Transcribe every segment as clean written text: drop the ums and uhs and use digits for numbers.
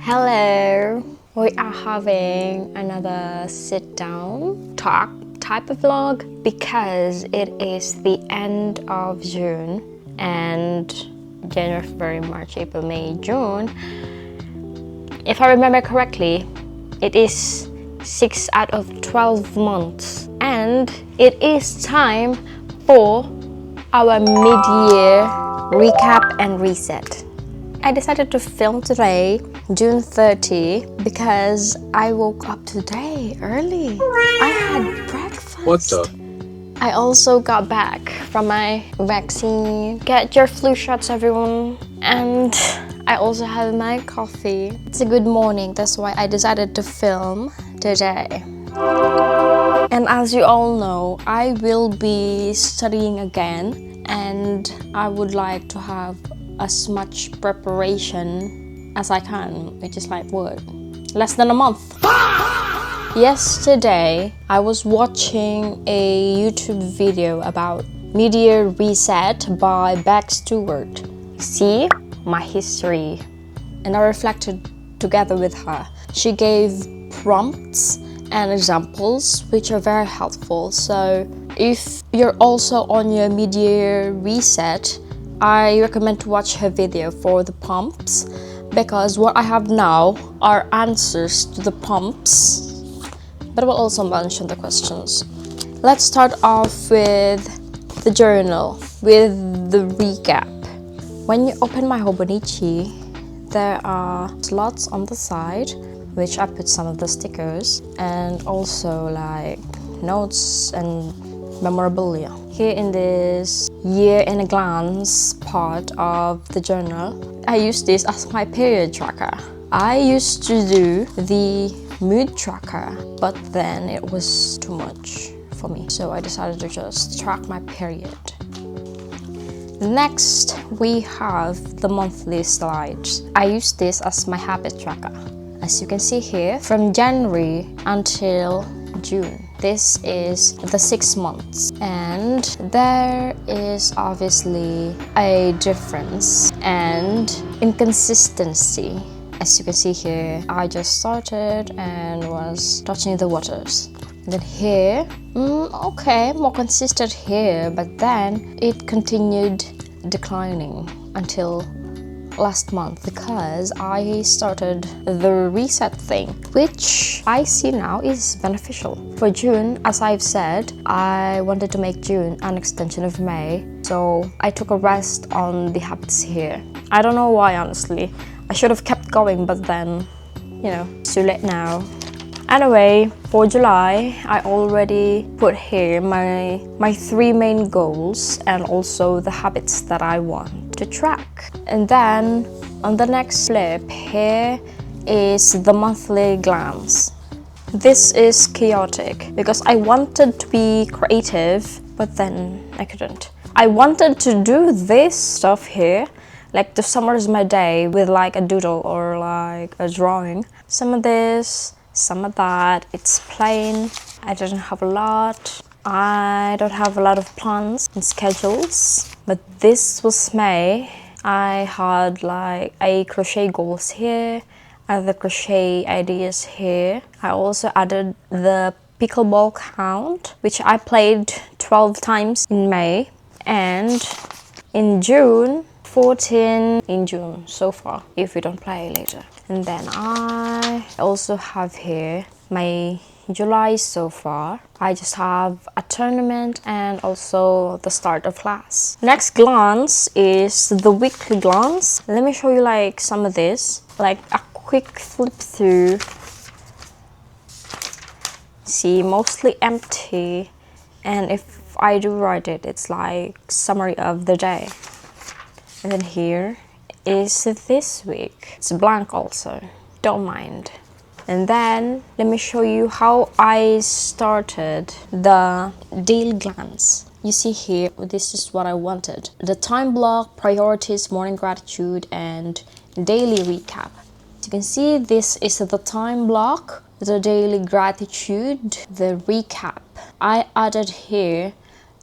Hello! We are having another sit-down talk type of vlog because it is the end of June and January, February, March, April, May, June. If I remember correctly, it is 6 out of 12 months and it is time for our mid-year recap and reset. I decided to film today, June 30, because I woke up today early. I had breakfast. What the? I also got back from my vaccine. Get your flu shots, everyone. And I also have my coffee. It's a good morning, that's why I decided to film today. And as you all know, I will be studying again, and I would like to have as much preparation as I can, which is like what? Less than a month. Yesterday, I was watching a YouTube video about mid-year reset by Beck Stewart. See my history, and I reflected together with her. She gave prompts and examples which are very helpful. So if you're also on your mid-year reset, I recommend to watch her video for the prompts, because what I have now are answers to the prompts, but I will also mention the questions. Let's start off with the journal, with the recap. When you open my Hobonichi, there are slots on the side, which I put some of the stickers, and also like notes and memorabilia. Here in this year in a glance part of the journal, I use this as my period tracker. I used to do the mood tracker, but then it was too much for me, so I decided to just track my period. Next, we have the monthly slides. I use this as my habit tracker. As you can see here, from January until June. This is the 6 months, and there is obviously a difference and inconsistency. As you can see here, I just started and was touching the waters. And then here, okay, more consistent here, but then it continued declining until last month, because I started the reset thing, which I see now is beneficial. For June, as I've said, I wanted to make June an extension of May, so I took a rest on the habits here. I don't know why, honestly. I should have kept going, but then, it's too late now. Anyway, for July, I already put here my 3 main goals and also the habits that I want to track. And then on the next flip, here is the monthly glance. This is chaotic because I wanted to be creative, but then I couldn't. I wanted to do this stuff here, like to summarize my day with like a doodle or like a drawing. Some of this, some of that. It's plain. I don't have a lot. I don't have a lot of plans and schedules. But this was May. I had like a crochet goals here, other crochet ideas here. I also added the pickleball count, which I played 12 times in May, and in June, 14 in June so far, if we don't play later. And then I also have here my July so far. I just have a tournament and also the start of class. Next glance is the weekly glance. Let me show you like some of this, like a quick flip through. See, mostly empty, and if I do write it, it's like summary of the day. And then here is this week. It's blank also, don't mind. And then let me show you how I started the daily glance. You see here, this is what I wanted. The time block, priorities, morning gratitude, and daily recap. As you can see, this is the time block, the daily gratitude, the recap. I added here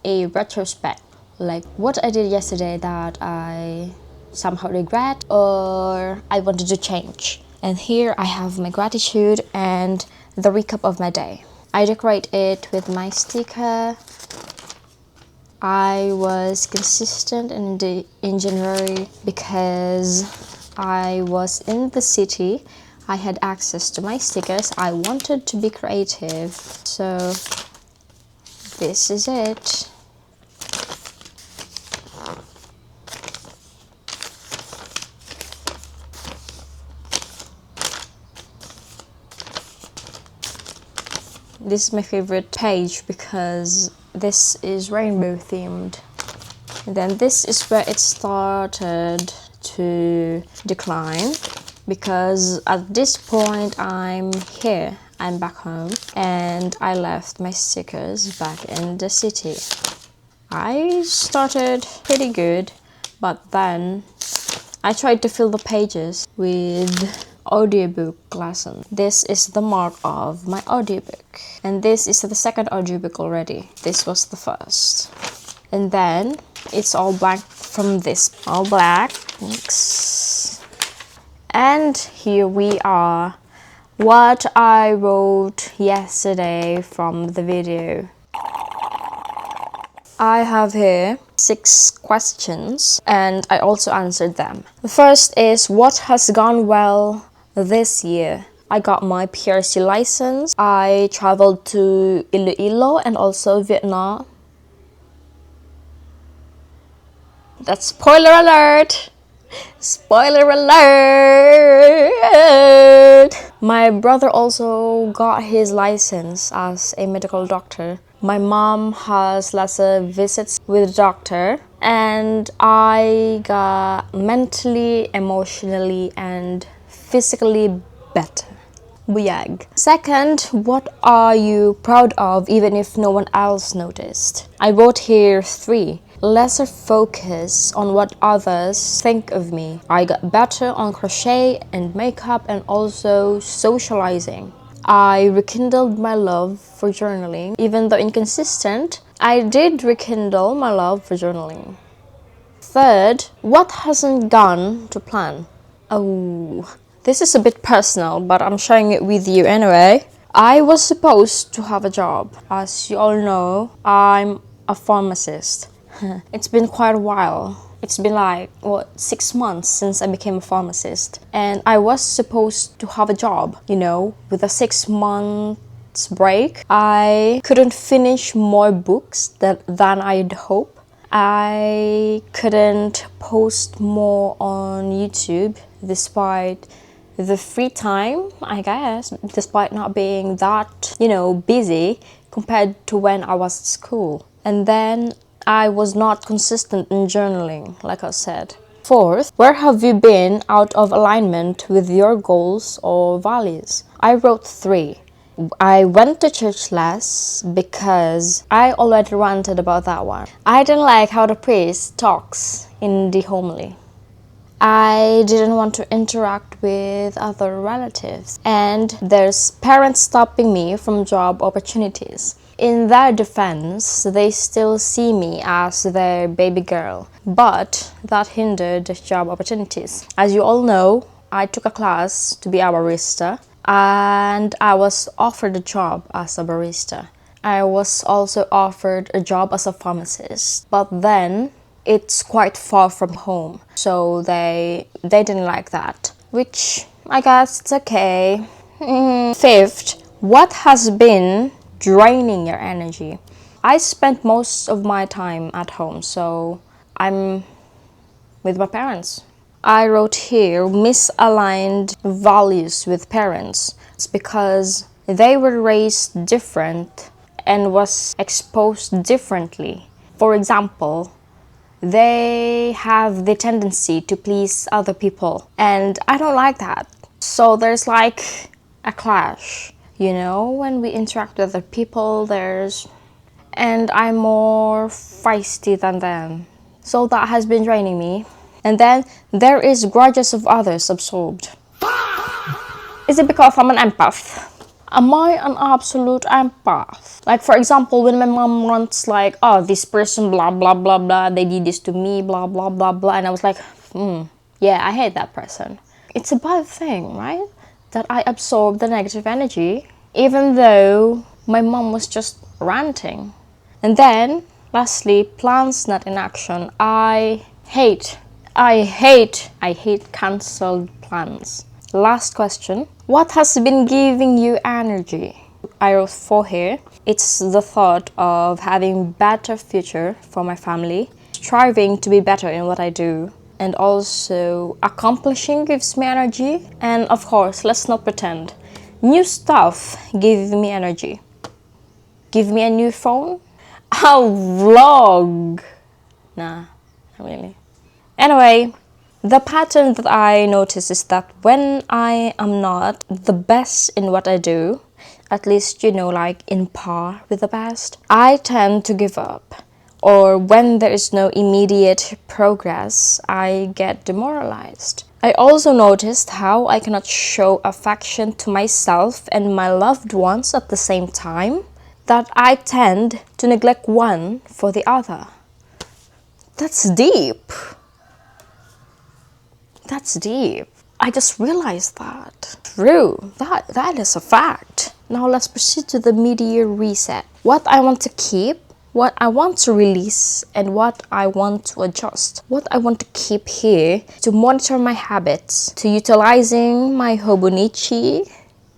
a retrospect, like what I did yesterday that I somehow regret or I wanted to change. And here I have my gratitude and the recap of my day. I decorate it with my sticker. I was consistent in January because I was in the city. I had access to my stickers. I wanted to be creative. So this is it. This is my favorite page because this is rainbow themed. And then this is where it started to decline because at this point I'm here, I'm back home, and I left my stickers back in the city. I started pretty good, but then I tried to fill the pages with audiobook lesson. This is the mark of my audiobook, and this is the second audiobook already. This was the first, and then it's all blank from this, all black. Thanks. And here we are, what I wrote yesterday from the video. I have here 6 questions and I also answered them. The first is, what has gone well this year? I got my PRC license. I traveled to Iloilo and also Vietnam. That's spoiler alert! Spoiler alert! My brother also got his license as a medical doctor. My mom has lesser visits with the doctor, and I got mentally, emotionally, and physically better. Booyag. Second, what are you proud of even if no one else noticed? I wrote here 3. Lesser focus on what others think of me. I got better on crochet and makeup and also socializing. I rekindled my love for journaling. Even though inconsistent, I did rekindle my love for journaling. Third, what hasn't gone to plan? Oh, this is a bit personal, but I'm sharing it with you anyway. I was supposed to have a job. As you all know, I'm a pharmacist. It's been quite a while. It's been like, 6 months since I became a pharmacist. And I was supposed to have a job, with a 6 months break. I couldn't finish more books than I'd hoped. I couldn't post more on YouTube despite the free time, I guess, despite not being that, busy compared to when I was at school. And then I was not consistent in journaling, like I said. Fourth, where have you been out of alignment with your goals or values? I wrote 3. I went to church less because I already ranted about that one. I didn't like how the priest talks in the homily. I didn't want to interact with other relatives. And there's parents stopping me from job opportunities. In their defense, they still see me as their baby girl, but that hindered job opportunities. As you all know, I took a class to be a barista, and I was offered a job as a barista. I was also offered a job as a pharmacist, but then it's quite far from home, so they didn't like that, which I guess it's okay. Fifth, what has been draining your energy? I spent most of my time at home, so I'm with my parents. I wrote here, misaligned values with parents. It's because they were raised different and was exposed differently. For example, they have the tendency to please other people, and I don't like that. So there's like a clash. When we interact with other people, and I'm more feisty than them. So that has been draining me. And then there is grudges of others absorbed. Is it because I'm an empath? Am I an absolute empath? Like, for example, when my mom wants like, this person, blah, blah, blah, blah, they did this to me, blah, blah, blah, blah. And I was like, yeah, I hate that person. It's a bad thing, right? That I absorb the negative energy, even though my mom was just ranting. And then, lastly, plans not in action. I hate cancelled plans. Last question. What has been giving you energy? I wrote 4 here. It's the thought of having better future for my family, striving to be better in what I do, and also accomplishing gives me energy. And of course, let's not pretend, new stuff gives me energy. Give me a new phone? I'll vlog. Nah, not really. Anyway, the pattern that I notice is that when I am not the best in what I do, at least, like in par with the best, I tend to give up. Or when there is no immediate progress, I get demoralized. I also noticed how I cannot show affection to myself and my loved ones at the same time, that I tend to neglect one for the other. That's deep. That's deep. I just realized that. True. That is a fact. Now let's proceed to the mid-year reset. What I want to keep, what I want to release, and what I want to adjust. What I want to keep here, to monitor my habits, to utilizing my hobonichi,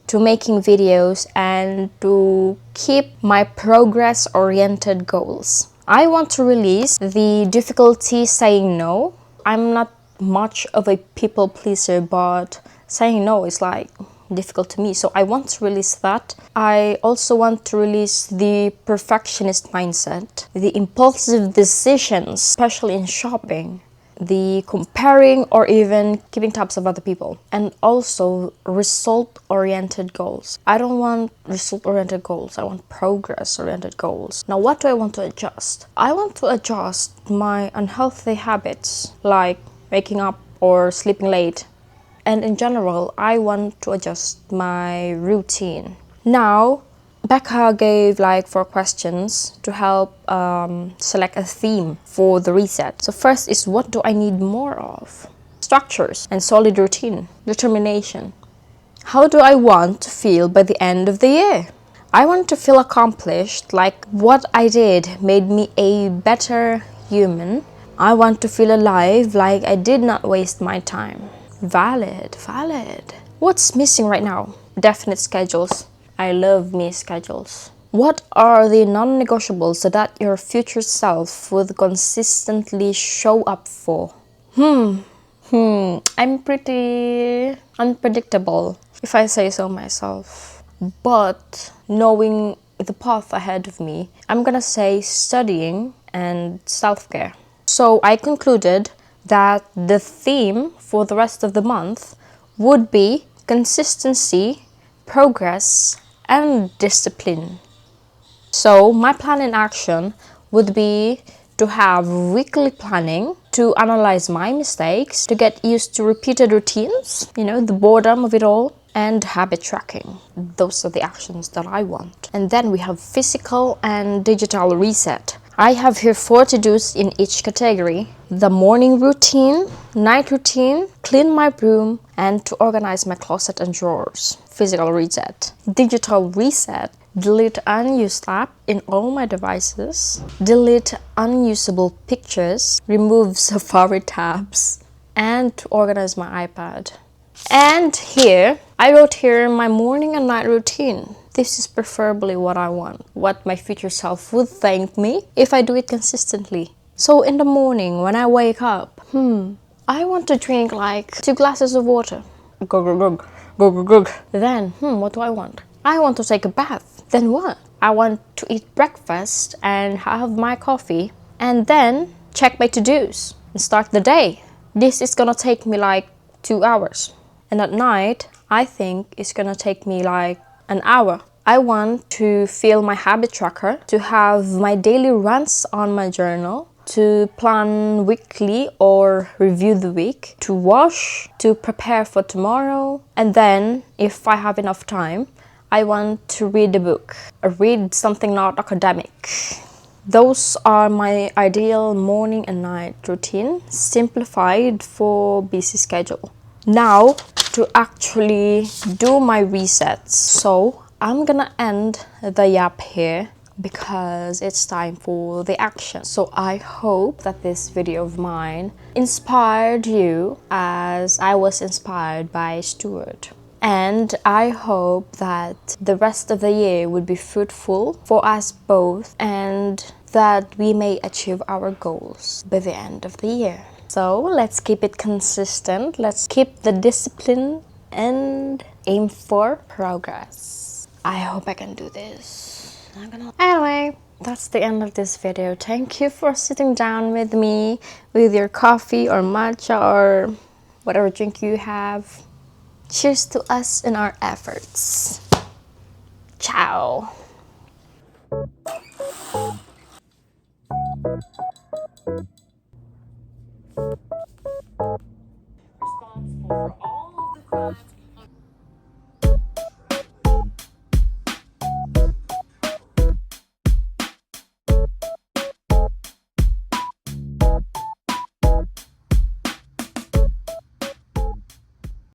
to making videos, and to keep my progress-oriented goals. I want to release the difficulty saying no. I'm not much of a people pleaser, but saying no is like difficult to me, so I want to release that. I also want to release the perfectionist mindset, the impulsive decisions, especially in shopping, the comparing or even keeping tabs of other people, and also result-oriented goals. I don't want result-oriented goals, I want progress-oriented goals. Now, what do I want to adjust? I want to adjust my unhealthy habits, like waking up or sleeping late. And in general, I want to adjust my routine. Now, Becca gave like 4 questions to help select a theme for the reset. So first is, what do I need more of? Structures and solid routine, determination. How do I want to feel by the end of the year? I want to feel accomplished, like what I did made me a better human. I want to feel alive, like I did not waste my time. Valid. What's missing right now? Definite schedules. I love me schedules. What are the non-negotiables so that your future self would consistently show up for? I'm pretty unpredictable, if I say so myself. But knowing the path ahead of me, I'm gonna say studying and self-care. So I concluded that the theme for the rest of the month would be consistency, progress, and discipline. So my plan in action would be to have weekly planning, to analyze my mistakes, to get used to repeated routines, the boredom of it all, and habit tracking. Those are the actions that I want. And then we have physical and digital reset. I have here 4 to-dos in each category: the morning routine, night routine, clean my room, and to organize my closet and drawers. Physical reset. Digital reset: delete unused app in all my devices, delete unusable pictures, remove Safari tabs, and to organize my iPad. And here, I wrote here my morning and night routine. This is preferably what I want, what my future self would thank me if I do it consistently. So in the morning when I wake up, I want to drink like 2 glasses of water. Then, what do I want? I want to take a bath. Then what? I want to eat breakfast and have my coffee, and then check my to-dos and start the day. This is gonna take me like 2 hours. And at night, I think it's gonna take me like an hour. I want to fill my habit tracker, to have my daily rants on my journal, to plan weekly or review the week, to wash, to prepare for tomorrow, and then, if I have enough time, I want to read a book, read something not academic. Those are my ideal morning and night routine, simplified for busy schedule. Now to actually do my resets. So I'm gonna end the yap here because it's time for the action. So I hope that this video of mine inspired you as I was inspired by Stuart. And I hope that the rest of the year would be fruitful for us both and that we may achieve our goals by the end of the year. So let's keep it consistent. Let's keep the discipline and aim for progress. I hope I can do this. Anyway, that's the end of this video. Thank you for sitting down with me with your coffee or matcha or whatever drink you have. Cheers to us in our efforts. Ciao. Responsible for